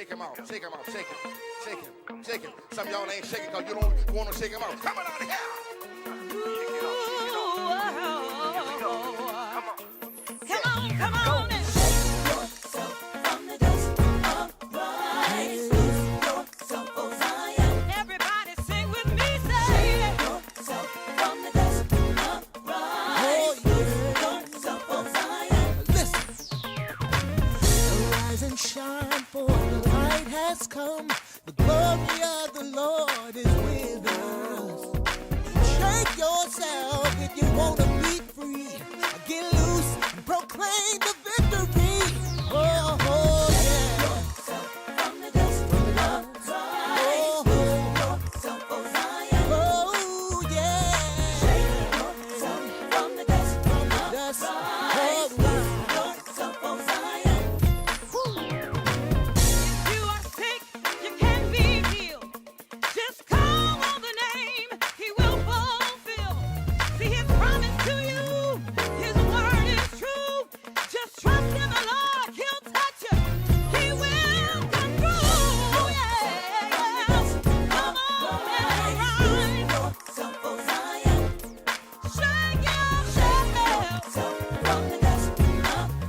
Shake him out, shake him out, shake him, shake him, shake him. Some of y'all ain't shaking because you don't want to shake him out. Come on out here. Come on and shake yourself from the dust. Rise, lose yourself, oh Zion. Everybody sing with me, say. Shake yourself from the dust. Rise, lose yourself, oh Zion. Listen. Arise and shine, for the light has come. The glory of the Lord is with us. Shake yourself if you want to be free. Get loose and proclaim the victory. Oh, oh yeah. Shake yourself from the dust. Rise, lose yourself, oh Zion. Oh, yeah. Shake yourself from the dust. Dust. Rise, lose yourself, oh Zion. If you are sick, you can be healed. Just call on the name, He will fulfill. See His promise to you, His word is true. Just trust in the Lord, He'll touch you. He will come through. Yeah. Come on and arise. Yourself, oh Zion. Shake yourself from the dust.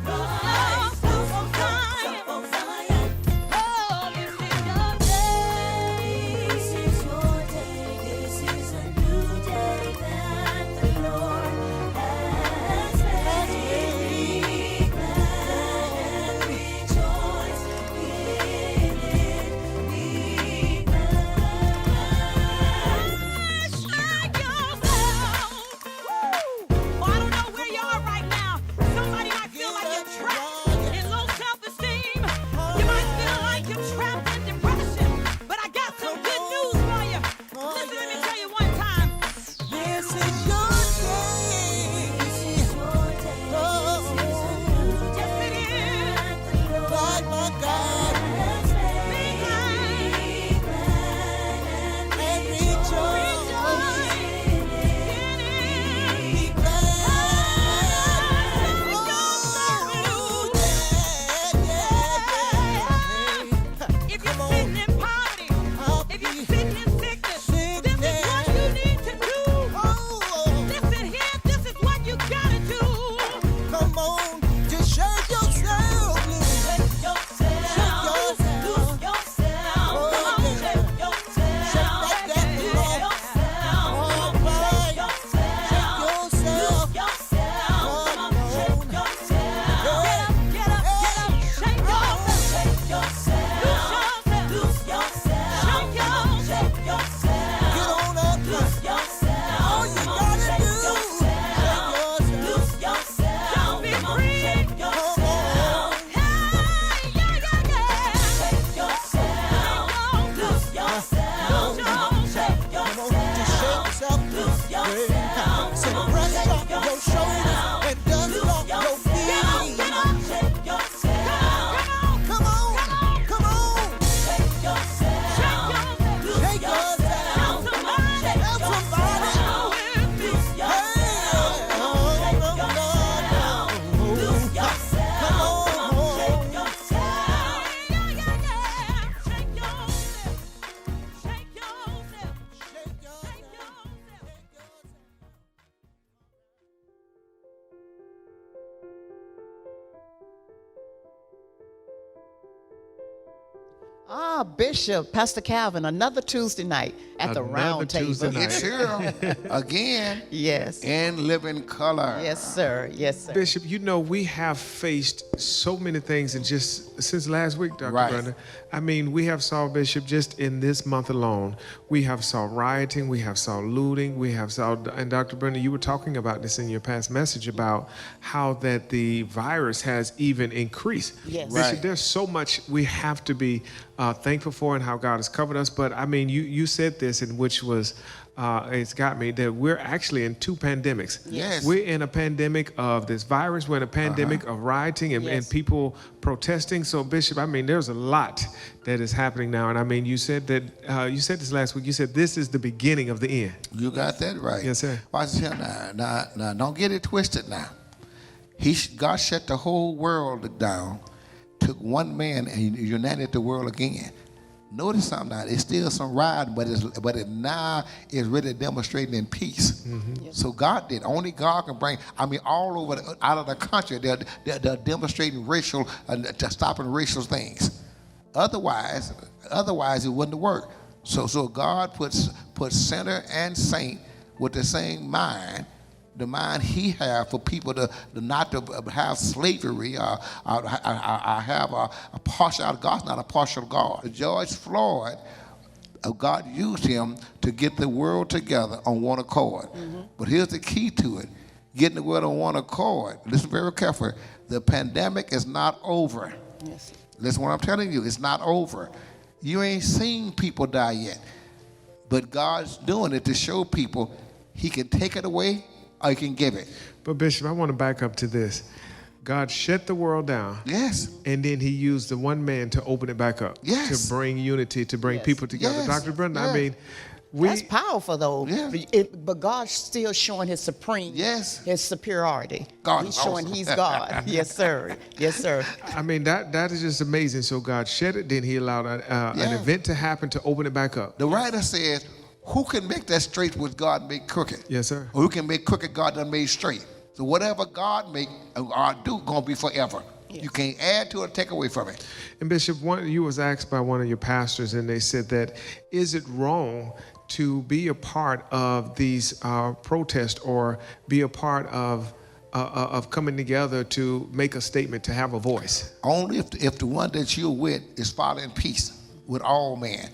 Rise, oh Zion. Oh, this is your day. This is your day. This is a new day that the Lord has made. Be glad and rejoice in it. Be glad. Shake yourself. Woo! Oh, I don't know where you are right now. Somebody might feel like you're trapped in low self-esteem. You might feel like you're trapped in depression. But I got some good news for you. Listen, let me tell you one time. This is your day. This is your day. Oh, Yes, it is. God, my God. Be glad And rejoice. Be glad. Oh, yeah. If you're sitting in poverty, if you're sitting in sickness, this is what you need to do. Listen here, this is what you gotta do. Come on, just shake yourself loose. Shake yourself, lose yourself. Come on, shake yourself. Shake like that, Lose Lord. yourself. All Come on, right. shake yourself. Yourself. Lose yourself. Come on, shake yourself. Get up, shake yourself. Shake yourself. Lose yourself. Shake yourself. Get on up. Lose yourself. All you Come on, gotta shake do. yourself. Shake Lose yourself. Come on, shake yourself. Hey, yeah. Shake yourself. Lose yourself. Come on, shake Come on, just shake yourself. yourself Lose loose. yourself. Say Come on, press shake off your shoulders and dust Lose off your yourself. feet. Get up, shake yourself. Come on, come on. Shake yourself. Lose Shake yourself. yourself. Somebody. Tell somebody. Lose yourself. Come on, shake yourself. Lose yourself. Come on, shake yourself. Shake yourself. Shake yourself. Shake yourself. Shake yourself. Ah, Bishop, Pastor Calvin, another Tuesday night at the Another round Tuesday table. night. It's here again Yes. in living color. Yes, sir. Yes, sir. Bishop, you know, we have faced so many things and just since last week, Dr. Right. Brenda. I mean, we have saw, Bishop, just in this month alone, we have saw rioting, we have saw looting, we have saw, and Dr. Brenda, you were talking about this in your past message about how that the virus has even increased. Yes. Bishop, Right. there's so much we have to be thankful for and how God has covered us. But I mean, you said this, in which was, it's got me, that we're actually in two pandemics. Yes. We're in a pandemic of this virus. We're in a pandemic of rioting and Yes. people protesting. So, Bishop, I mean, there's a lot that is happening now. And I mean, you said that, you said this last week, you said this is the beginning of the end. You got that right. Yes, sir. Watch this here now. Now, don't get it twisted now. God shut the whole world down took one man and united the world again. Notice something now. It's still some ride, but it now is really demonstrating in peace. Mm-hmm. So God did. Only God can bring. I mean, all over out of the country, they're demonstrating racial, stopping racial things. Otherwise, it wouldn't work. So God puts sinner and saint with the same mind. The mind He have for people to not to have slavery or have a partial. God's not a partial God. George Floyd, God used him to get the world together on one accord. Mm-hmm. But here's the key to it: getting the world on one accord. Listen very carefully. The pandemic is not over. Yes. Listen what I'm telling you. It's not over. You ain't seen people die yet, but God's doing it to show people He can take it away. I can give it. But Bishop, I want to back up to this. God shut the world down. Yes. And then He used the one man to open it back up. Yes. To bring unity, to bring people together. Yes. Dr. Brenda, Yes. I mean, That's powerful, though. Yeah. But God's still showing His supreme, His superiority. God He's is showing awesome. He's God. Yes, sir. Yes, sir. I mean, that is just amazing. So God shut it, then He allowed an event to happen to open it back up. The writer says, who can make that straight what God make crooked? Yes, sir. Or who can make crooked God done made straight? So whatever God make or do gonna be forever. Yes. You can't add to it or take away from it. And Bishop, you was asked by one of your pastors, and they said that, is it wrong to be a part of these protests or be a part of coming together to make a statement, to have a voice? Only if the one that you're with is following peace with all men.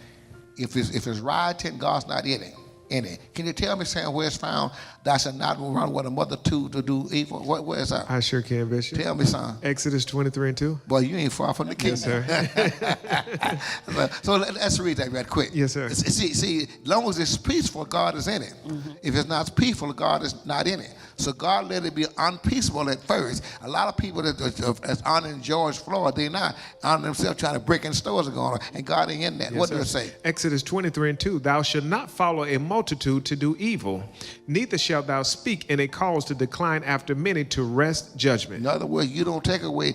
If it's rioting, God's not in it. Can you tell me, Sam, where it's found thou shalt not run with a mother to do evil? Where is that? I sure can, Bishop. Tell me, son. Exodus 23:2. Boy, you ain't far from the king. Yes, sir. So let's read that right quick. Yes, sir. See, as long as it's peaceful, God is in it. Mm-hmm. If it's not peaceful, God is not in it. So God let it be unpeaceful at first. A lot of people that's honoring George Floyd, they're not honoring themselves trying to break in stores and going on, and God ain't in that. Yes, what sir. does it say? Exodus 23:2. Thou shalt not follow a multitude to do evil, neither shalt thou speak in a cause to decline after many to wrest judgment. In other words, you don't take away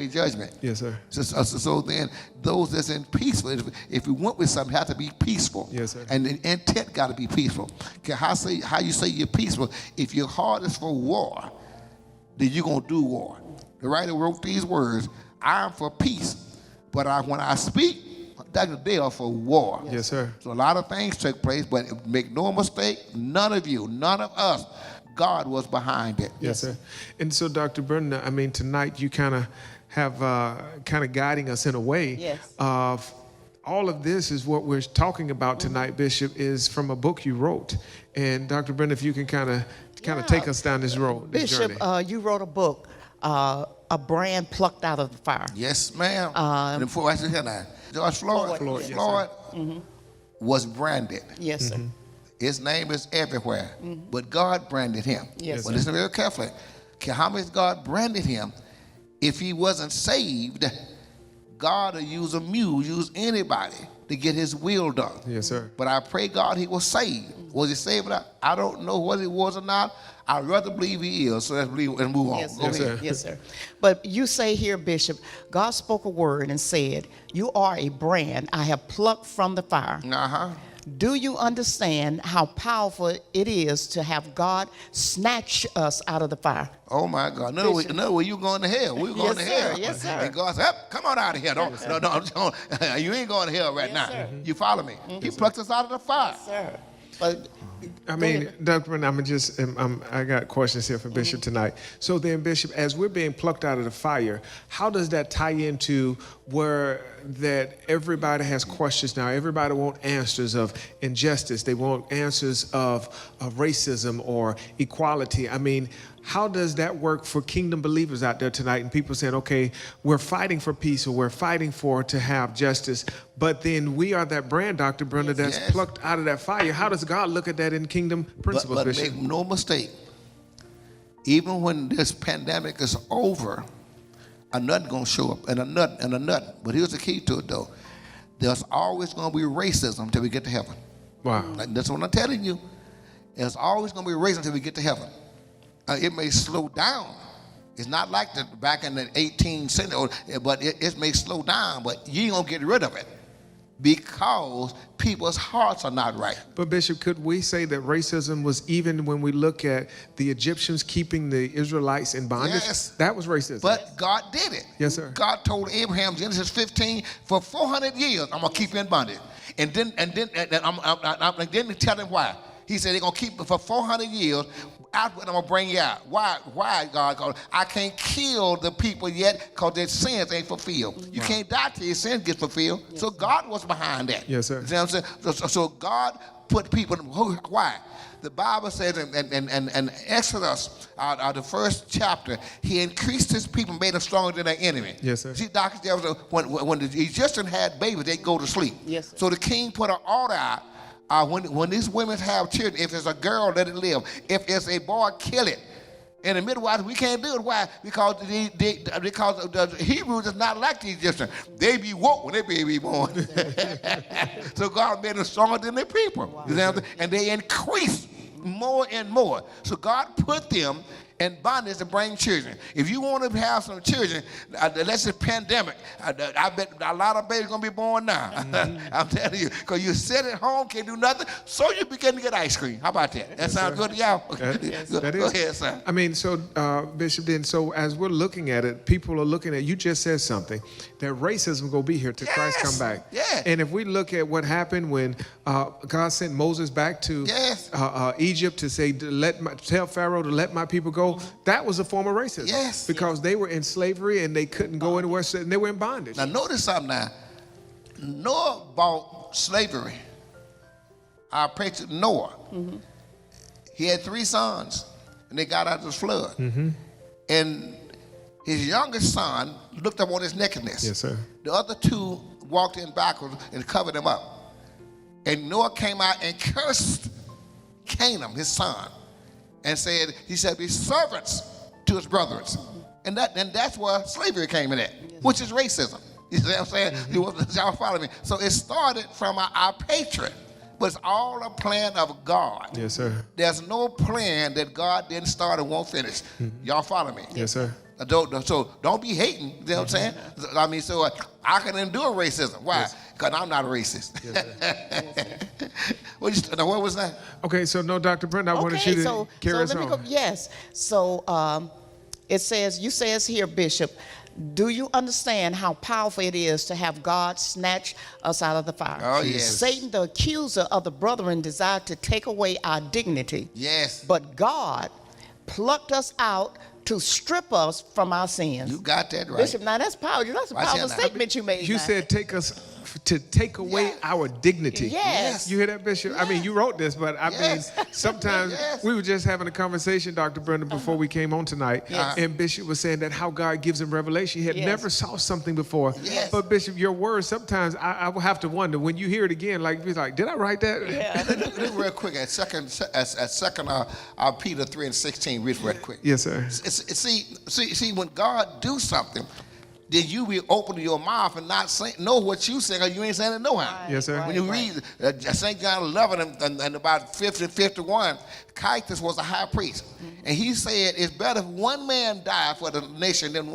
judgment. Yes, sir. So then those that's in peaceful, if we went with something, it has to be peaceful. Yes, sir. And the intent got to be peaceful. How you say you're peaceful? If your heart is for war, then you're going to do war. The writer wrote these words, I'm for peace, but when I speak, they are for war. Yes, sir. So a lot of things took place, but make no mistake, none of us, God was behind it. Yes, sir. And so, Dr. Brenda, I mean, tonight you kind of have guiding us in a way. Yes. Of all of this is what we're talking about tonight, Bishop, is from a book you wrote. And Dr. Brenda, if you can kind of take us down this road, this Bishop, journey. you wrote a book, A Brand Plucked Out of the Fire. Yes, ma'am. And before I said that, George Floyd, Floyd, was branded. Yes, sir. His name is everywhere, but God branded him. Yes, But sir. listen very carefully. How much God branded him? If he wasn't saved, God will use anybody to get His will done. Yes, sir. But I pray God he was saved. Was he saved or not? I don't know whether he was or not. I'd rather believe he is. So let's believe and move on. Yes, Go sir. ahead. Yes, sir. But you say here, Bishop, God spoke a word and said, you are a brand I have plucked from the fire. Uh-huh. Do you understand how powerful it is to have God snatch us out of the fire? Oh my God! No, you going to hell? We're going Yes, to sir. hell. Yes, sir. And God said, "Come on out of here! Don't, you ain't going to hell right now. sir. You follow me? He plucked us out of the fire. Sir. But I mean, Dr. Brenda, I got questions here for Bishop tonight. So then, Bishop, as we're being plucked out of the fire, how does that tie into where that everybody has questions now? Everybody wants answers of injustice. They want answers of racism or equality. I mean, how does that work for kingdom believers out there tonight? And people saying, okay, we're fighting for peace or we're fighting to have justice, but then we are that brand, Dr. Brenda, that's plucked out of that fire. How does God look at that in kingdom principles, But Bishop? make no mistake, even when this pandemic is over, a nut gonna show up, and a nut. But here's the key to it, though. There's always gonna be racism till we get to heaven. Wow. That's what I'm telling you. There's always gonna be racism till we get to heaven. It may slow down It's not like back in the 18th century, but it may slow down, but you ain't gonna get rid of it because people's hearts are not right. But Bishop, could we say that racism was even when we look at the Egyptians keeping the Israelites in bondage? Yes. That was racism. But God did it. Yes, sir. God told Abraham, Genesis 15, for 400 years, I'm gonna keep you in bondage. And then I'm tell him why. He said they're gonna keep it for 400 years. After I'm gonna bring you out. Why, God? Because I can't kill the people yet because their sins ain't fulfilled. You can't die till your sins get fulfilled. Yes. So God was behind that. Yes, sir. You know what I'm saying? So God put people in. Why? The Bible says in Exodus, the first chapter, he increased his people, made them stronger than their enemy. Yes, sir. See, Dr. Jefferson, when the Egyptians had babies, they'd go to sleep. Yes, sir. So the king put an order out. When these women have children, if it's a girl, let it live. If it's a boy, kill it. In the midwives, we can't do it. Why? Because the Hebrews is not like the Egyptians. They be woke when their baby born. So God made them stronger than their people. Wow. You know what I'm saying? And they increase more and more. So God put them in bondage to bring children. If you want to have some children, let's say pandemic, I bet a lot of babies going to be born now. Mm-hmm. I'm telling you, because you sit at home, can't do nothing, so you begin to get ice cream. How about that? That sounds good to y'all? Yes, Go ahead, son. I mean, so Bishop, then, so as we're looking at it, people are looking at, you just said something, that racism going to be here till Christ come back. Yeah. And if we look at what happened when God sent Moses back to Egypt to say, tell Pharaoh to let my people go, that was a form of racism. Yes. Because they were in slavery and they couldn't go anywhere, so, and they were in bondage. Now notice something now. Noah bought slavery. I pray to Noah. Mm-hmm. He had 3 sons, and they got out of the flood. Mm-hmm. And his youngest son looked up on his nakedness. Yes, sir. The other 2 walked in backwards and covered him up. And Noah came out and cursed Canaan, his son, and said he shall be servants to his brethren. And that's where slavery came in at, which is racism. You see what I'm saying? Mm-hmm. Y'all follow me? So it started from our patriot, but it's all a plan of God. Yes, sir. There's no plan that God didn't start and won't finish. Mm-hmm. Y'all follow me? Yes, sir. So don't be hating, you know what I'm saying? I mean, so I can endure racism. Why? Because I'm not a racist. Yes, what was that? Okay, so no, Dr. Brenda, I wanted you to carry us on. Yes. So it says here, Bishop, do you understand how powerful it is to have God snatch us out of the fire? Oh, yes. Satan, the accuser of the brethren, desired to take away our dignity. Yes. But God plucked us out to strip us from our sins. You got that right. Bishop, now that's powerful. That's a powerful statement you made. You said to take away our dignity. Yes. You hear that, Bishop? Yes. I mean, you wrote this, but I mean, sometimes we were just having a conversation, Dr. Brenda, before we came on tonight, and Bishop was saying that how God gives him revelation. He had never saw something before. Yes. But Bishop, your words, sometimes I will have to wonder, when you hear it again, like, did I write that? Yeah. Look real quick at second Peter 3:16, read real quick. Yes, sir. See, when God do something, then you be opening your mouth and not know what you saying, or you ain't saying it no how. Yes, sir. When you read St. John 11 and about 50-51, Caiaphas was a high priest. And he said it's better if one man die for the nation than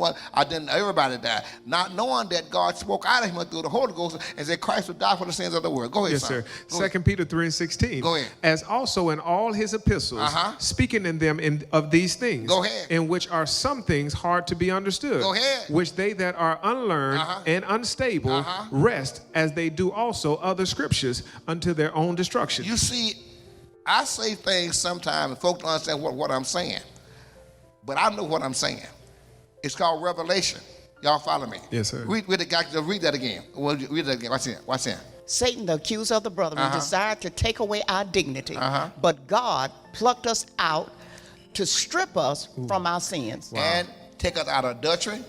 everybody die. Not knowing that God spoke out of him through the Holy Ghost and said Christ would die for the sins of the world. Go ahead, yes, son. sir. 2 Peter 3:16. Go ahead. As also in all his epistles, speaking in them of these things. Go ahead. In which are some things hard to be understood. Go ahead. Which they that are unlearned and unstable rest, as they do also other scriptures, unto their own destruction. You see, I say things sometimes and folks don't understand what I'm saying. But I know what I'm saying. It's called revelation. Y'all follow me? Yes, sir. Read that again. Read that again. Watch that. Satan, the accuser of the brethren, desired to take away our dignity. But God plucked us out to strip us from our sins. Wow. And take us out of adultery,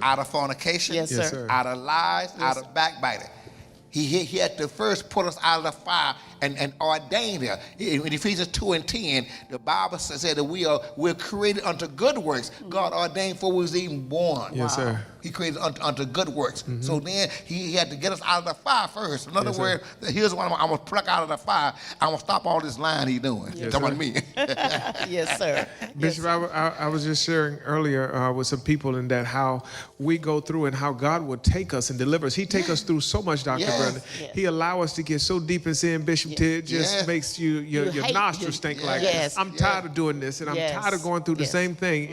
out of fornication, yes, sir. Out of lies, out of backbiting. He had to first put us out of the fire and ordain it. In Ephesians 2:10, the Bible says that we're created unto good works. God ordained before we was even born. Yes, sir. He created unto good works. So then he had to get us out of the fire first. In other words, here's what I'm going to pluck out of the fire. I'm going to stop all this lying he's doing. Talking about me. Yes, sir. Bishop, I was just sharing earlier with some people in that how we go through and how God will take us and deliver us. He take us through so much, Dr. Brenda. Yes. He allow us to get so deep in sin, Bishop, till it just makes your hate- nostrils stink like, Yes. I'm tired of doing this, and I'm tired of going through the Yes. same thing.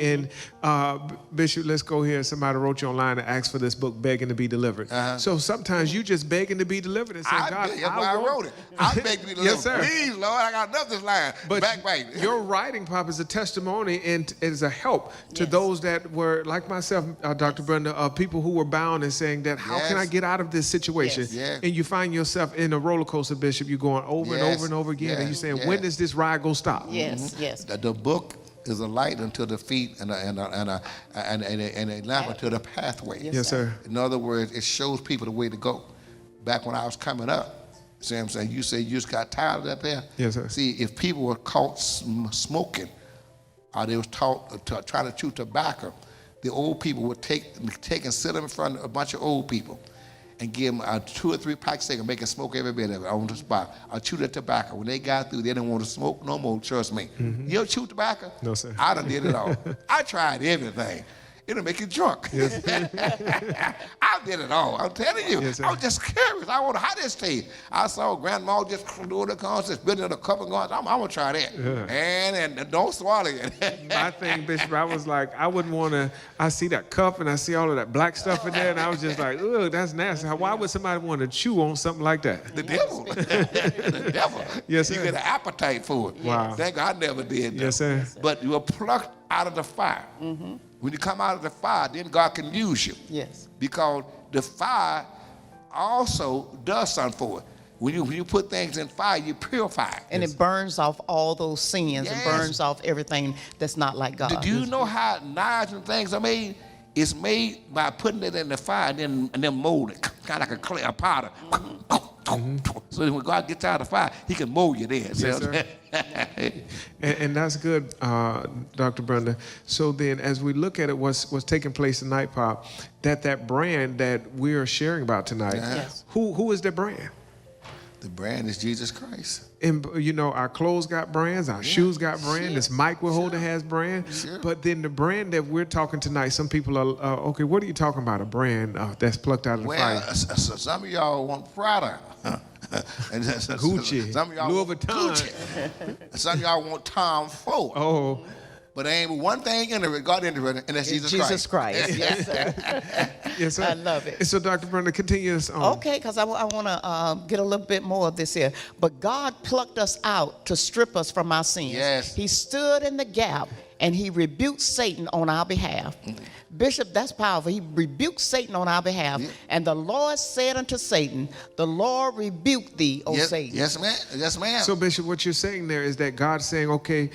And Bishop, let's go here. Somebody wrote you online and asked for this book, Begging to be Delivered. So sometimes you just begging to be delivered and saying, God, That's why I wrote it. I beg to be delivered. Yes, sir. Please, Lord, I got enough this line. But Backbite. your writing, Pop, is a testimony and is a help to those that were, like myself, Dr. Brenda, people who were bound and saying that, how can I get out of this situation? Yes. And you find yourself in a roller coaster, Bishop. You're going over and over and over again. And you're saying, when does this ride go stop? Yes, yes. The book is a light unto the feet and a lamp unto the pathway. Yes, sir. In other words, it shows people the way to go. Back when I was coming up, see what I'm saying? You say you just got tired of that there? Yes, sir. See, if people were caught smoking, or they was taught to try to chew tobacco, the old people would take and sit them in front of a bunch of old people and give them 2 or 3 packs and make them smoke every bit of it on the spot. Or chew the tobacco. When they got through, they didn't want to smoke no more, trust me. You ever chew tobacco? No, sir. I done did it all. I tried everything. It'll make you drunk. Yes. I did it all. I'm telling you. Yes, sir. I was just curious. I wonder how this tastes. I saw Grandma just doing the concert, building a cup of guns. I'm going to try that. And don't swallow it. My thing, Bishop, I was like, I wouldn't want to, I see that cup and I see all of that black stuff in there, and I was just like, ugh, that's nasty. Why would somebody want to chew on something like that? The devil. The devil. Yes, sir. You get an appetite for it. Wow. Thank God I never did that. Yes, sir. But you are plucked out of the fire. When you come out of the fire, then God can use you. Yes. Because the fire also does something for it. When you put things in fire, you purify it. And it burns off all those sins. Yes. It burns off everything that's not like God. Do you know how knives and things are made? It's made by putting it in the fire and then mold it, kind of like a clay, a powder. So that when God gets out of the fire, he can mold you there. Yes, sir. And that's good, Dr. Brenda. So then, as we look at it, what's taking place tonight, Pop, that brand that we are sharing about tonight, Yes. who is that brand? The brand is Jesus Christ. And you know, our clothes got brands, our shoes got brand, this mic we're holding has brand. Sure. But then the brand that we're talking tonight, some people are, okay, what are you talking about? A brand that's plucked out of the Well, fire? some of y'all want Prada. And Gucci, some of y'all Louis want Vuitton. Gucci. Some of y'all want Tom Ford. Oh, But there ain't one thing in it, God in it, and that's Jesus Christ. Yes, sir. yes, sir. I love it. And so, Dr. Brenda, continue us on. Okay, because I want to get a little bit more of this here. But God plucked us out to strip us from our sins. Yes. He stood in the gap and he rebuked Satan on our behalf. Bishop, that's powerful. He rebuked Satan on our behalf. And the Lord said unto Satan, the Lord rebuked thee, O Satan. Yes, ma'am. Yes, ma'am. So, Bishop, what you're saying there is that God's saying, okay,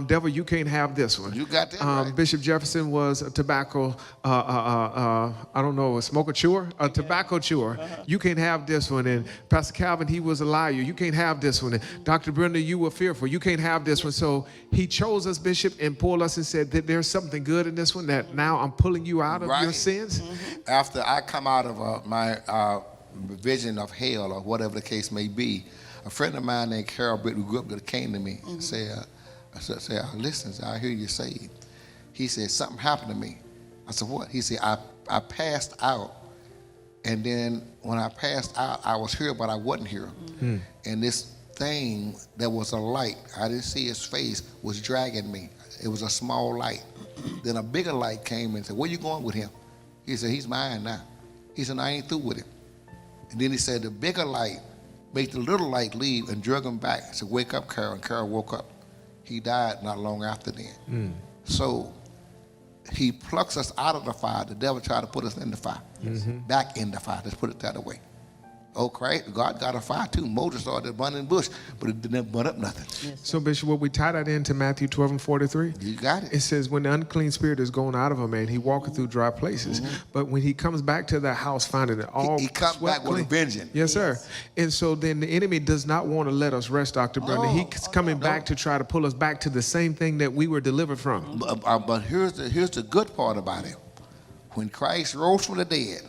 devil, you can't have this one. You got that right. Bishop Jefferson was a tobacco, I don't know, a smoker chewer, a tobacco chewer. You can't have this one. And Pastor Calvin, he was a liar. You can't have this one. And Dr. Brenda, you were fearful. You can't have this one. So he chose us, Bishop, and pulled us and said that there's something good in this one, that now I'm pulling you out of your sins. After I come out of my vision of hell or whatever the case may be, a friend of mine named Carol Britt, who grew up there, came to me and said, listen, I hear you saved. He said, something happened to me. I said, what? He said, I passed out. And then when I passed out, I was here, but I wasn't here. And this thing that was a light, I didn't see his face, was dragging me. It was a small light. Then a bigger light came and said, where you going with him? He said, he's mine now. He said, I ain't through with him. And then he said, the bigger light made the little light leave and drug him back. He said, wake up, Carol. And Carol woke up. He died not long after then. So he plucks us out of the fire. The devil tried to put us in the fire. Back in the fire. Let's put it that way. Oh, Christ, God got a fire too. Moses saw the burning bush, but it didn't burn up nothing. So, Bishop, will we tie that into Matthew 12:43? You got it. It says, when the unclean spirit is gone out of a man, he walketh through dry places. But when he comes back to that house, finding it all He comes swept back with a clean. vengeance. Yes, sir. And so then the enemy does not want to let us rest, Dr. Brenda. He's coming back to try to pull us back to the same thing that we were delivered from. But here's the good part about it. When Christ rose from the dead,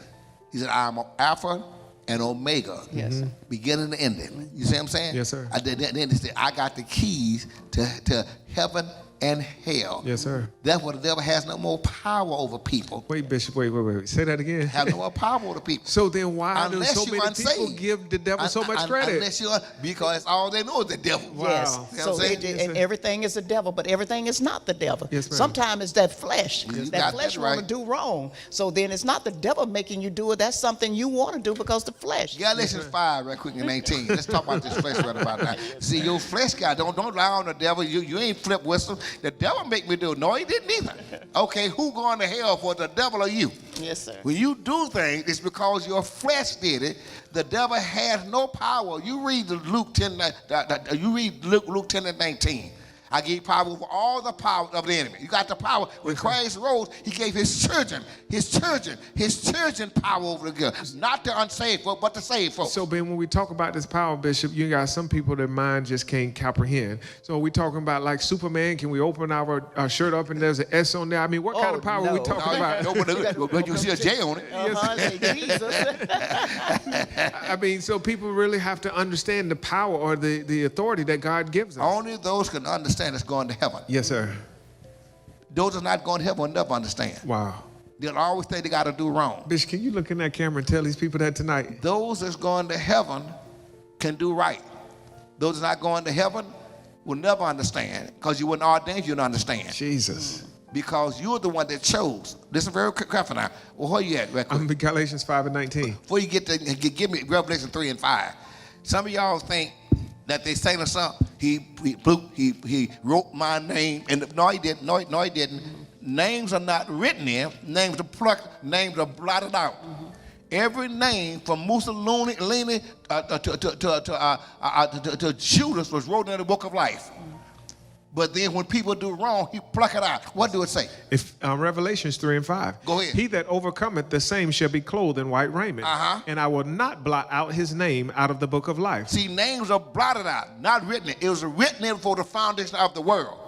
he said, I'm Alpha and Omega. Yes, sir. Beginning and ending. You see what I'm saying? Yes, sir. Then he said, I got the keys to heaven and hell. Yes, sir. That's what the devil has no more power over people. Wait, Bishop, wait. Say that again. Have no more power over people. So then why do Unless so you many unsaved. people give the devil so much credit? Unless you, because all they know is the devil. Wow. Yes. You know So what I'm saying? and everything is the devil, but everything is not the devil. Yes, ma'am. Sometimes it's that flesh. You got That flesh that want right. to do wrong. So then it's not the devil making you do it. That's something you want to do because the flesh. Galatians 5, right quick, and 19. Let's talk about this flesh right about now. See, your flesh guy, don't rely on the devil. You ain't flip whistle. The devil make me do it. No, he didn't either. Okay, who going to hell for, the devil or you? Yes, sir. When you do things, it's because your flesh did it. The devil has no power. You read Luke 10, Luke 10 and 19. I give you power over all the power of the enemy. You got the power. When Christ rose, he gave his children power over the good. Not the unsaved folk, but the saved folk. So, Ben, when we talk about this power, Bishop, you got some people that mind just can't comprehend. So, are we talking about like Superman? Can we open our shirt up and there's an S on there? I mean, what kind of power are we talking about? No, but you see a J on it. Say Jesus. I mean, so people really have to understand the power or the authority that God gives us. Only those can understand that's going to heaven. Yes, sir. Those that are not going to heaven will never understand. Wow. They'll always think they got to do wrong. Bishop, can you look in that camera and tell these people that tonight? Those that's going to heaven can do right. Those that's not going to heaven will never understand, because you weren't ordained, you don't understand. Jesus. Because you're the one that chose. Listen very careful now. Well, where you at, right quick? I'm in Galatians 5 and 19. Before you get to give me Revelation 3 and 5. Some of y'all think that they sang a song. He wrote my name, and no, he didn't. No, he didn't. Names are not written in. Names are plucked. Names are blotted out. Every name from Mussolini to Judas was wrote in the book of life. But then when people do wrong, he pluck it out. What do it say? If Revelations 3 and 5. Go ahead. He that overcometh, the same shall be clothed in white raiment. And I will not blot out his name out of the book of life. See, names are blotted out, not written in. It was written in for the foundation of the world.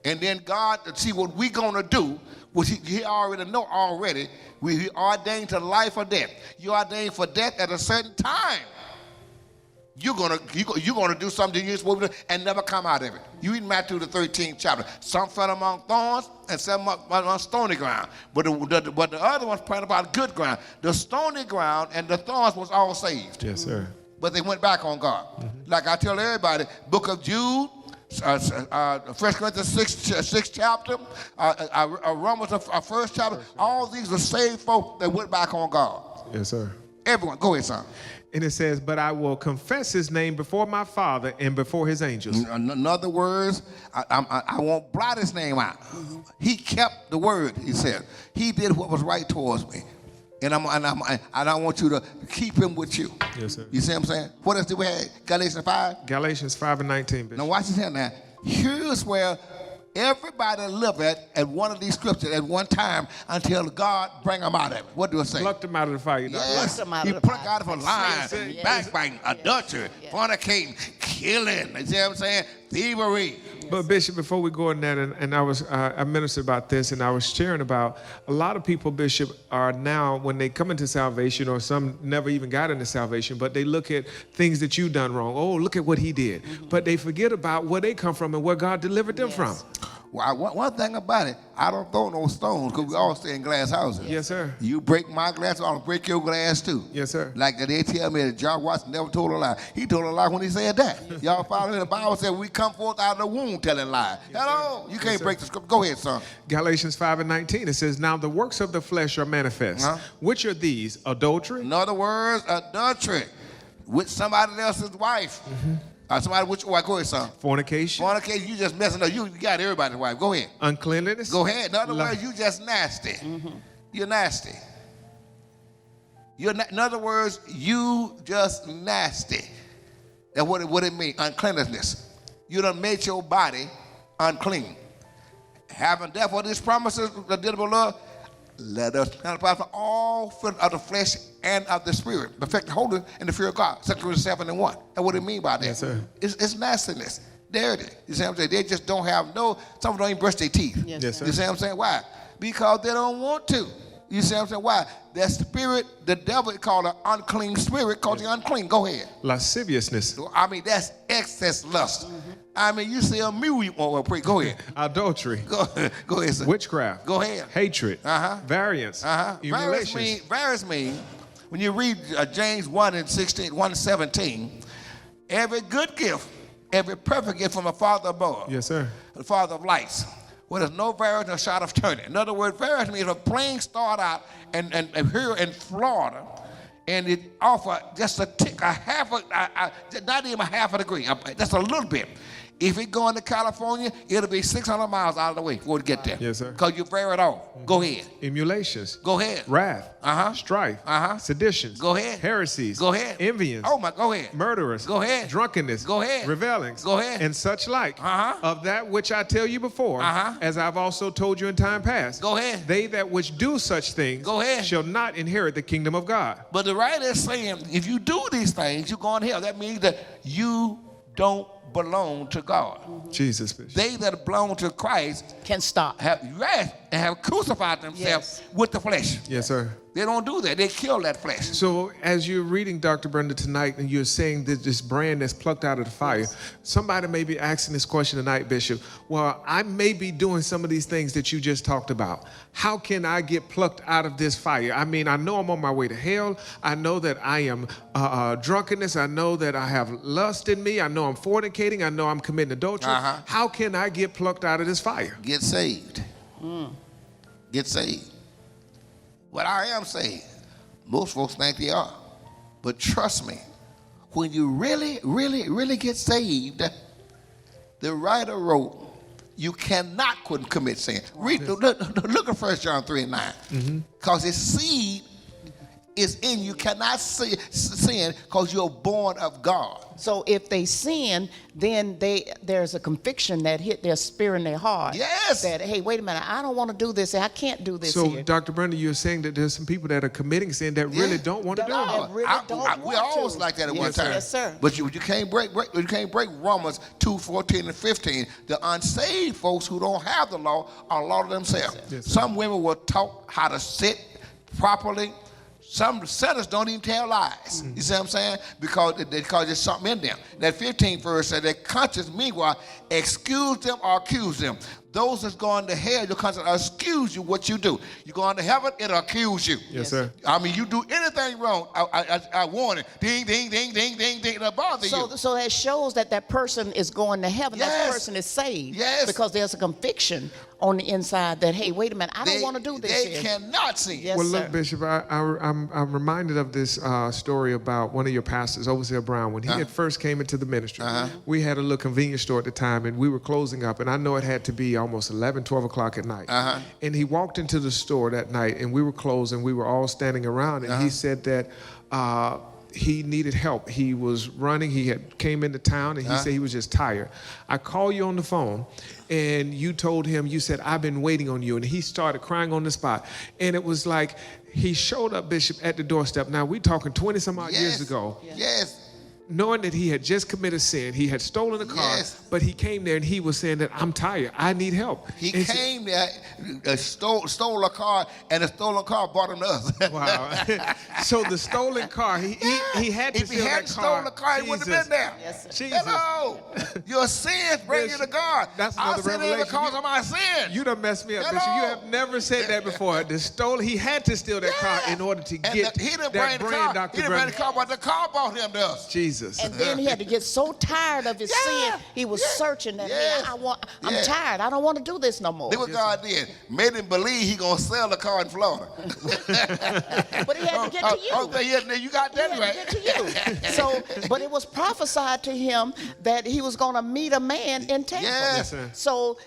And then God, see what we going to do, which he already know already. We ordained to life or death. You ordained for death at a certain time. You're gonna do something you're supposed to do and never come out of it. You read Matthew the 13th chapter. Some fell among thorns and some on stony ground. But the other ones planted upon good ground. The stony ground and the thorns was all saved. Yes, sir. But they went back on God. Like I tell everybody, book of Jude, 1 Corinthians 6 chapter, Romans 1st chapter, all these were saved folk that went back on God. Yes, sir. Everyone, go ahead, son. And it says, but I will confess his name before my Father and before his angels. In other words, I won't blot his name out. He kept the word, he said. He did what was right towards me. And I want you to keep him with you. Yes, sir. You see what I'm saying? What else do we have? Galatians 5? Galatians 5 and 19, Bishop. Now watch this here now. Here's where everybody live at one of these scriptures at one time until God bring them out of it. What do it say? Plucked them out of the fire. Yes, them out he of the plucked fire. out of a lying, Yes. backbiting, adultery, fornicating, killing. You see what I'm saying? Thievery. But Bishop, before we go in that, and I ministered about this, and I was sharing about a lot of people, Bishop, are now, when they come into salvation, or some never even got into salvation, but they look at things that you done wrong. Oh, look at what he did. But they forget about where they come from and where God delivered them from. Well, one thing about it, I don't throw no stones because we all stay in glass houses. Yes, sir. You break my glass, I'll break your glass too. Yes, sir. Like they tell me that John Watson never told a lie. He told a lie when he said that. Y'all follow me? The Bible said we come forth out of the womb telling lies. Hello? You can't break the script. Go ahead, son. Galatians 5 and 19, it says, now the works of the flesh are manifest. Which are these? Adultery, In other words, adultery with somebody else's wife. Somebody with your wife. Go ahead, son. fornication, Fornication, you just messing up. You got everybody's wife. Go ahead. uncleanliness. Go ahead. In other words, you just nasty. You're nasty. In other words, you just nasty. That's what it means, uncleanliness. You done made your body unclean. Having therefore these promises of the dealable love, let us apply for all fruit of the flesh and of the spirit, perfect the holy in the fear of God. 2 Corinthians 7 and 1. That's what it mean by that. Yes, sir. It's nastiness. There it is. You see what I'm saying? They just don't have some of them don't even brush their teeth. Yes, Yes, sir. sir. You see what I'm saying? Why? Because they don't want to. You see what I'm saying? Why? That spirit, the devil is called an unclean spirit because you're unclean. Go ahead. Lasciviousness. I mean, that's excess lust. I mean, you see a mule, you want to pray. Go ahead. Adultery. Go ahead, sir. Witchcraft. Go ahead. Hatred. Variance. Emulations. Variance mean, when you read James 1 and 17, every good gift, every perfect gift from the Father above. Yes, sir. The Father of lights. Where there's no variance, no shot of turning. In other words, variance means if a plane start out and here in Florida, and it offer just a tick, not even a half a degree, just a little bit. If it go into California, it'll be 600 miles out of the way before it get there. Yes, sir. Because you vary it off. Go ahead. Emulations. Go ahead. Wrath. Strife. Uh-huh. Seditions. Go ahead. Heresies. Go ahead. Envyings. Oh my, go ahead. Murderers. Go ahead. Drunkenness. Go ahead. Revelings. Go ahead. And such like. Uh-huh. Of that which I tell you before, as I've also told you in time past. Go ahead. They that which do such things Go ahead. shall not inherit the kingdom of God. But the writer is saying, if you do these things, you're going to hell. That means that you don't belong to God. Jesus, Bishop. They that belong to Christ Can stop. have rest and have crucified themselves with the flesh. Yes, sir. They don't do that. They kill that flesh. So as you're reading Dr. Brenda tonight and you're saying that this brand that's plucked out of the fire, somebody may be asking this question tonight, Bishop. Well, I may be doing some of these things that you just talked about. How can I get plucked out of this fire? I mean, I know I'm on my way to hell. I know that I am drunkenness. I know that I have lust in me. I know I'm fornicating. I know I'm committing adultery. How can I get plucked out of this fire? Get saved. Get saved. Well, I am saved. Most folks think they are. But trust me, when you really, really, really get saved, the writer wrote, you cannot commit sin. Look at 1 John 3 and 9. Because his seed is in you. Cannot sin because you're born of God. So if they sin, then there's a conviction that hit their spirit and their heart. Yes. That, hey, wait a minute, I don't want to do this. I can't do this So, here. Dr. Brenda, you're saying that there's some people that are committing sin that really don't want to do it. Really don't we want always to. like that at one Yes, time. yes, sir. But you can't break Romans 2:14 and 15. The unsaved folks who don't have the law are law to themselves. Yes, sir. Some women were taught how to sit properly. Some sinners don't even tell lies. You see what I'm saying? Because there's something in them. That 15th verse said that conscience, meanwhile, excuse them or accuse them. Those that's going to hell, your conscience will excuse you what you do. You go into heaven, it'll accuse you. Yes, sir. I mean, you do anything wrong, I warn it. Ding, ding, ding, ding, ding, ding, it'll bother you. So that shows that person is going to heaven. Yes. That person is saved. Yes. Because there's a conviction on the inside that, hey, wait a minute, I don't want to do this They here. cannot sin. Yes, Well, sir. look, Bishop, I'm reminded of this story about one of your pastors, Overseer Brown. When he had first came into the ministry, we had a little convenience store at the time, and we were closing up, and I know it had to be almost 11, 12 o'clock at night. And he walked into the store that night, and we were closed, and we were all standing around, and he said that he needed help. He was running. He had came into town, and he said he was just tired. I called you on the phone, and you told him, you said, I've been waiting on you. And he started crying on the spot. And it was like he showed up, Bishop, at the doorstep. Now, we're talking 20-some odd years ago. Yes. Knowing that he had just committed sin, he had stolen a car, but he came there and he was saying that I'm tired, I need help. He came there, stole a car, and the stolen car brought him to us. Wow. So the stolen car, he had to if he steal hadn't that car. stolen the car, he wouldn't have been there. Yes, sir. Jesus. Hello. Your sins bring you to God. That's I another sin revelation. because of my sins. You done messed me up, Bishop. Hello. You have never said that before. He had to steal that car in order to get he didn't that bring the brand, car. Dr. He didn't bring the Brenda. car, but the car brought him to us. Jesus. And then he had to get so tired of his sin, he was searching that, Yes. hey, I'm tired. I don't want to do this no more. Look what God did. Made him believe he going to sell the car in Florida. But he had to get to you. You got that He right. had to get to you. So, but it was prophesied to him that he was going to meet a man in Tampa. Yes. Yes, sir. So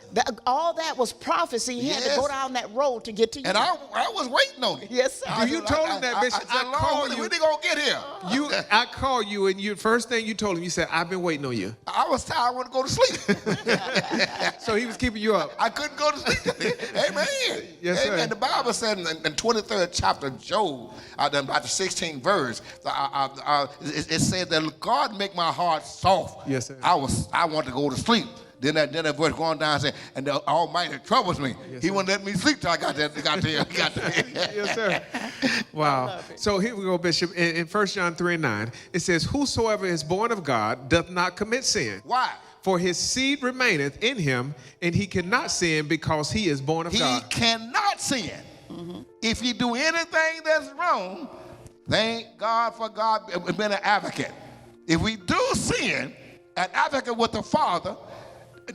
all that was prophecy. He had to Yes. go down that road to get to you. And I was waiting on you. Yes, sir. You told him that, Bishop. I said, I called you. when they going to get here? I called you, and first thing you told him, you said, I've been waiting on you. I was tired. I wanted to go to sleep. So he was keeping you up. I couldn't go to sleep. Amen. Yes, sir. Amen. The Bible said in 23rd chapter of Job, about the 16th verse, it said that God make my heart soft. Yes, sir. I wanted to go to sleep. Then that voice going down saying, and the Almighty troubles me. He wouldn't let me sleep till I got there. Yes, sir. Wow. So here we go, Bishop. In 1 John 3:9, it says, whosoever is born of God doth not commit sin. Why? For his seed remaineth in him, and he cannot sin because he is born of God. He cannot sin. If you do anything that's wrong, thank God for God being an advocate. If we do sin, an advocate with the Father,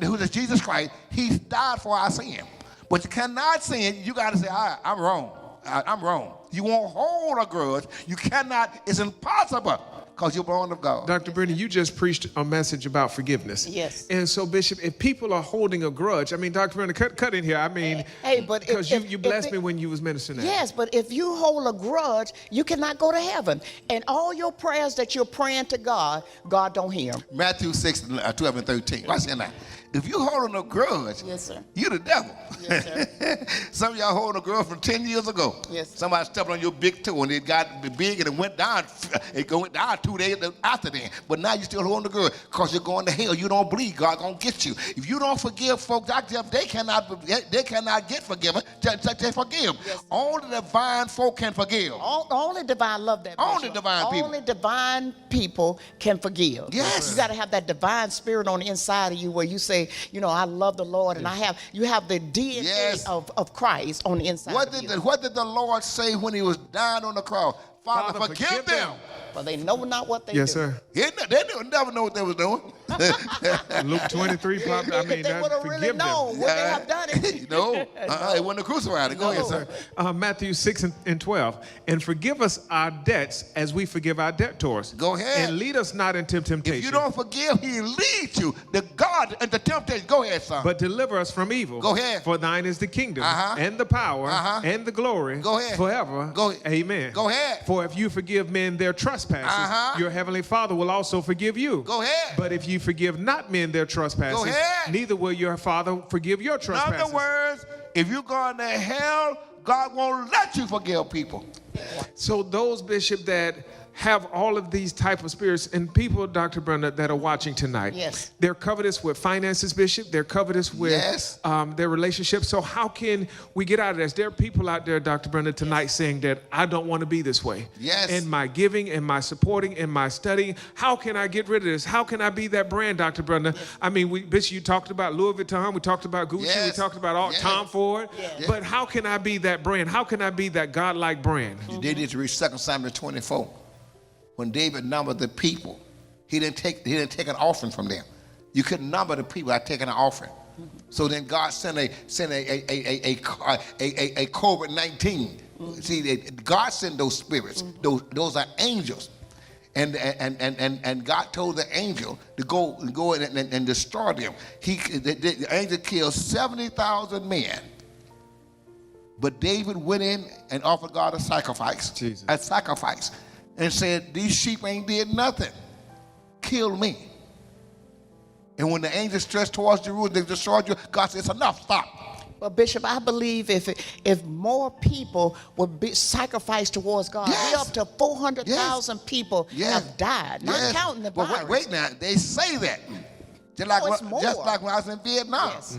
who is Jesus Christ, he's died for our sin. But you cannot sin. You got to say, I'm wrong. I'm wrong. You won't hold a grudge. You cannot. It's impossible because you're born of God. Dr. Brenda, you just preached a message about forgiveness. Yes. And so, Bishop, if people are holding a grudge, I mean, Dr. Brenda, cut in here. I mean, but because you blessed me when you was ministering that. Yes, but if you hold a grudge, you cannot go to heaven. And all your prayers that you're praying to God, God don't hear them. Matthew 6, 12 and 13. Watch that now. If you holding a grudge, yes, sir, you the devil. Yes, sir. Some of y'all holding a grudge from 10 years ago. Yes, sir. Somebody stepped on your big toe and it got big and it went down. It went down 2 days after then. But now you still holding the grudge because you're going to hell. You don't believe God gonna get you. If you don't forgive folks, they cannot get forgiven. They forgive. Yes, only divine folk can forgive. Only divine love that. Only Bishop. divine people. Only divine people can forgive. Yes. You got to have that divine spirit on the inside of you where you say, I love the Lord, and you have the DNA yes. of Christ on the inside of you. What did the Lord say when he was dying on the cross? Father, forgive them. For they know not what they Yes, do. sir. They never know what they was doing. Luke 23, probably. I mean, if they would have really known what they have done. No, it wasn't crucified. Go ahead, sir. Matthew 6 and 12. And forgive us our debts as we forgive our debtors. Go ahead. And lead us not into temptation. If you don't forgive, he leads you. The God and the temptation. Go ahead, son. But deliver us from evil. Go ahead. For thine is the kingdom and the power and the glory forever. Go, amen. Go ahead. For if you forgive men their trespasses, your heavenly Father will also forgive you. Go ahead. But if you forgive not men their trespasses, neither will your Father forgive your trespasses. In other words, if you're going to hell, God won't let you forgive people. So those, Bishop, that have all of these type of spirits, and people, Dr. Brenda, that are watching tonight, yes, they're covetous with finances, Bishop. They're covetous with their relationships. So how can we get out of this? There are people out there, Dr. Brenda, tonight saying that I don't want to be this way. Yes. In my giving, in my supporting, in my studying, how can I get rid of this? How can I be that brand, Dr. Brenda? Yes. I mean, Bishop, you talked about Louis Vuitton, we talked about Gucci, we talked about Tom Ford. Yes. But how can I be that brand? How can I be that God-like brand? They need to read 2 Samuel 24. When David numbered the people, he didn't take an offering from them. You couldn't number the people without taking an offering. So then God sent a COVID-19. See, God sent those spirits. Those are angels, and God told the angel to go and destroy them. The angel killed 70,000 men. But David went in and offered God a sacrifice. Jesus. A sacrifice. And said, these sheep ain't did nothing. Kill me. And when the angels stretched towards Jerusalem, they destroyed you. God said, it's enough, stop. Well, Bishop, I believe if more people would be sacrificed towards God, we're up to 400,000 people have died, not counting the virus. But wait now, they say that. Just like when I was in Vietnam. Yes.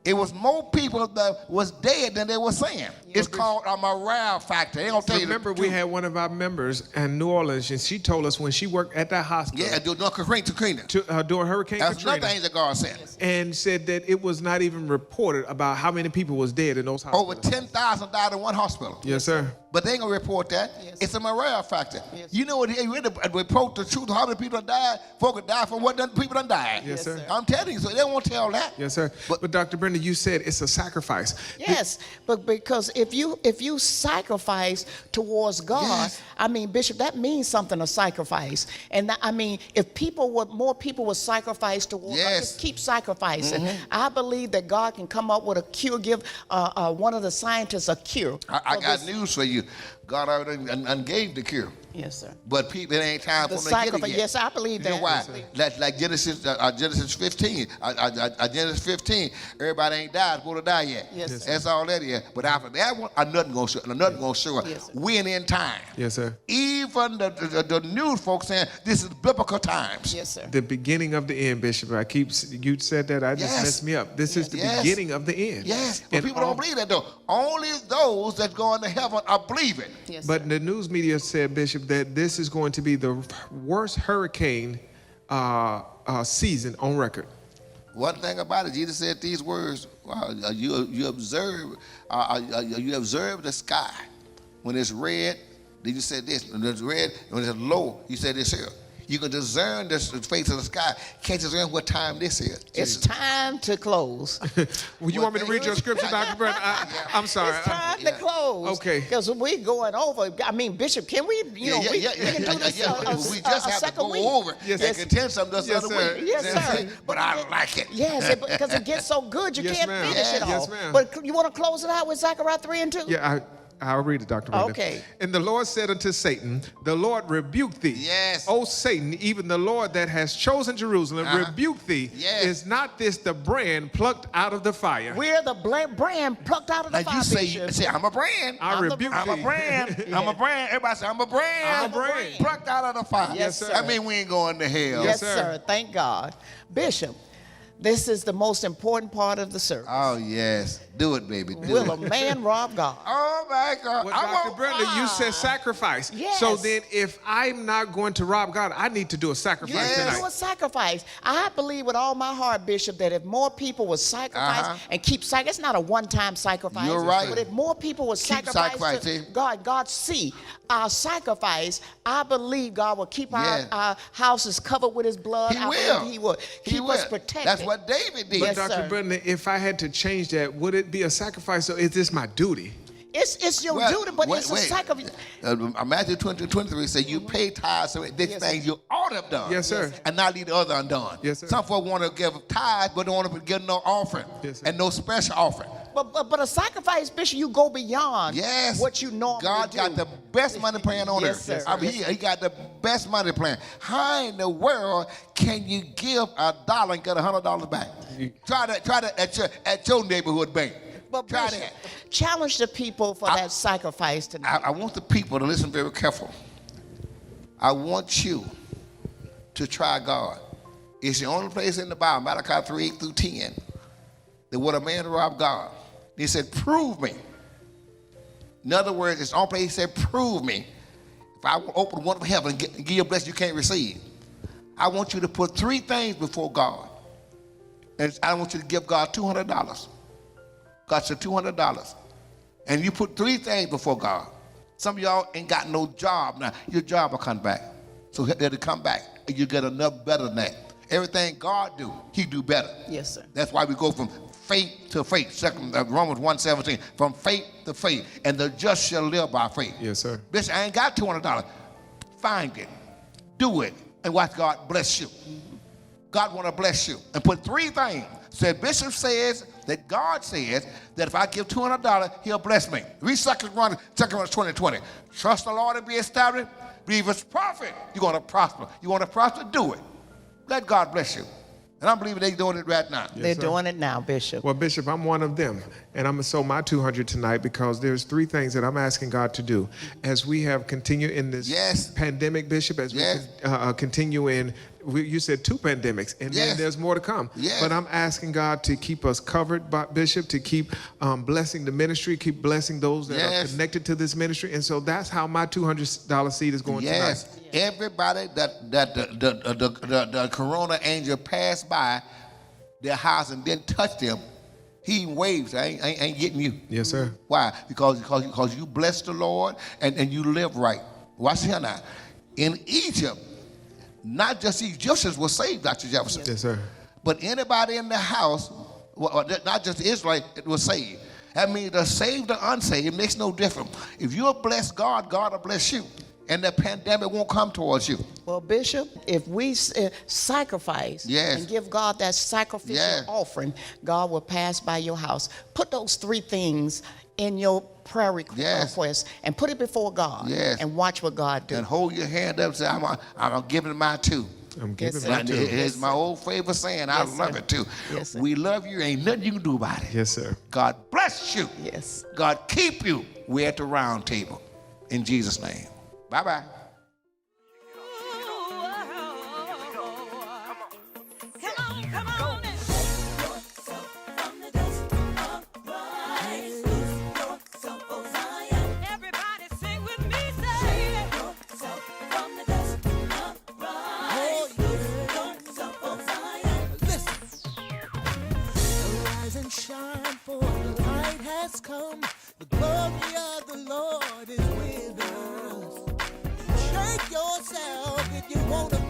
It was more people that was dead than they were saying. It's called a morale factor. They don't tell you. Remember, we had one of our members in New Orleans, and she told us when she worked at that hospital. Yeah, during Katrina. During Hurricane That's Katrina. another thing that God said. And said that it was not even reported about how many people was dead in those hospitals. Over 10,000 died in one hospital. Yes, sir. But they ain't gonna report that. Yes. It's a morale factor. Yes. You know what? They really report the truth. How many people died? Folks died from what people done died. Yes, sir. I'm telling you, so they won't tell that. Yes, sir. But Dr. Brenda, you said it's a sacrifice. Yes, but because if you sacrifice towards God, I mean, Bishop, that means something, a sacrifice. And I mean, if more people would sacrifice towards God, just keep sacrificing. I believe that God can come up with a cure, give one of the scientists a cure. I got news for you. God already gave the cure. Yes, sir. But people, it ain't time for The them to get it sacrifice. yet. Yes, I believe You know that. why? Like Genesis 15. Genesis 15. Everybody ain't died, supposed to die yet. Yes, sir. That's all that is. But after that one, nothing gonna show. Nothing gonna show. Yes, sir. When in time. Yes, sir. Even the news folks saying this is biblical times. Yes, sir. The beginning of the end, Bishop. You said that. I just Yes. messed me up. This is the Yes. beginning of the end. Yes, but And people don't believe that though. Only those that go into heaven are believing. Yes, sir. But the news media said, Bishop, that this is going to be the worst hurricane season on record. One thing about it, Jesus said these words: you observe the sky when it's red. Then you said this: when it's red, when it's low, you said this here. You can discern the face of the sky. Can't discern what time this is. It's time to close. Well, you want me to read your scripture, Dr. Brenda? I'm sorry. It's time to close. Okay. Because we're going over. I mean, Bishop, can we, we can do this We just have to second go week. over Yes. and continue something this Yes, other sir. week. Yes, sir. But I like it. Yes, because it gets so good you Yes, can't ma'am. finish it all. Yes, ma'am. But you want to close it out with Zechariah 3 and 2? Yeah, I'll read it, Dr. Brenda. Okay. And the Lord said unto Satan, the Lord rebuke thee. Yes. O Satan, even the Lord that has chosen Jerusalem, rebuke thee. Yes. Is not this the brand plucked out of the fire? We're the brand plucked out of the Now fire, you Bishop. say, I'm a brand. I rebuke I'm thee. a brand. I'm a brand. Everybody say, I'm a brand. I'm a brand. Plucked out of the fire. Yes, sir. I mean, we ain't going to hell. Yes, sir. sir. Thank God. Bishop, this is the most important part of the service. Oh, yes. Do it, baby. Do Will it. a man rob God? Oh, my God. Well, I Dr. want- Brenda, you said sacrifice. Yes. So then if I'm not going to rob God, I need to do a sacrifice Yes. tonight. Do a sacrifice. I believe with all my heart, Bishop, that if more people would sacrifice and keep sacrifice, it's not a one-time sacrifice. You're right. But if more people would Keep sacrifice sacrificing. to God see our sacrifice, I believe God will keep Yes. our houses covered with his blood. He I will. believe he will keep us protected. That's what David did. But Yes, Dr. sir. Brenda, if I had to change that, would it be a sacrifice or is this my duty? It's your Well, duty, but it's a wait. sacrifice. Matthew 23 says, you pay tithes, so this Yes, thing you ought to have done. Yes, sir. And not leave the other undone. Yes, sir. Some folks want to give tithes, but don't want to give no offering. Yes, sir. And no special offering. But a sacrifice, Bishop, you go beyond Yes. what you normally God do. got the best money plan on Yes, earth. sir. I mean, he got the best money plan. How in the world can you give $1 and get $100 back? Try that at your neighborhood bank. But Try Bishop, that. challenge the people for that sacrifice tonight. I want the people to listen very careful. I want you to try God. It's the only place in the Bible, Malachi 3, 8 through 10, that would a man rob God. He said, prove me. In other words, it's the only place he said, prove me. If I will open one of heaven and give you a blessing you can't receive, I want you to put 3 things before God. And I want you to give God $200. God said $200. And you put 3 things before God. Some of y'all ain't got no job now. Your job will come back. So it'll come back. And you get enough better than that. Everything God do, he do better. Yes, sir. That's why we go from faith to faith. Romans 1:17. From faith to faith. And the just shall live by faith. Yes, sir. Bishop, I ain't got $200. Find it. Do it. And watch God bless you. God want to bless you. And put 3 things. Said Bishop says that God says that if I give $200, he'll bless me. Read 2 Corinthians 20:20. Trust the Lord and be established. Believe it's profit. You're going to prosper. You want to prosper? Do it. Let God bless you. And I'm believing they're doing it right now. They're sir. doing it now, Bishop. Well, Bishop, I'm one of them, and I'm going to sow my 200 tonight because there's 3 things that I'm asking God to do. As we have continued in this Yes. pandemic, Bishop, as Yes. we continue in, you said 2 pandemics, and Yes. then there's more to come. Yes. But I'm asking God to keep us covered, Bishop, to keep blessing the ministry, keep blessing those that are Yes. connected to this ministry, and so that's how my $200 seed is going Yes. tonight. Everybody that the corona angel passed by their house and didn't touch them, he waves. I ain't getting you. Yes, sir. Why? Because you bless the Lord and you live right. Watch here now. In Egypt, not just Egyptians were saved, Dr. Jefferson. Yes, sir. But anybody in the house, not just Israel, it was saved. That means the saved or unsaved, it makes no difference. If you'll bless God, God will bless you. and the pandemic won't come towards you. Well, Bishop, if we sacrifice Yes. and give God that sacrificial Yes. offering, God will pass by your house. Put those 3 things in your prayer Yes. request and put it before God. Yes. And watch what God do. And hold your hand up and say, I'm giving mine too. I'm giving sir. my And too. it's my old favorite saying. I Yes, love sir. it too. Yes, sir. We love you. Ain't nothing you can do about it. Yes, sir. God bless you. Yes. God keep you. We're at the round table. In Jesus' name. Bye-bye. Come on. Everybody sing with me, say. Listen. Arise and shine, for the light has come. The glory of the Lord is with us. Shake yourself if you want to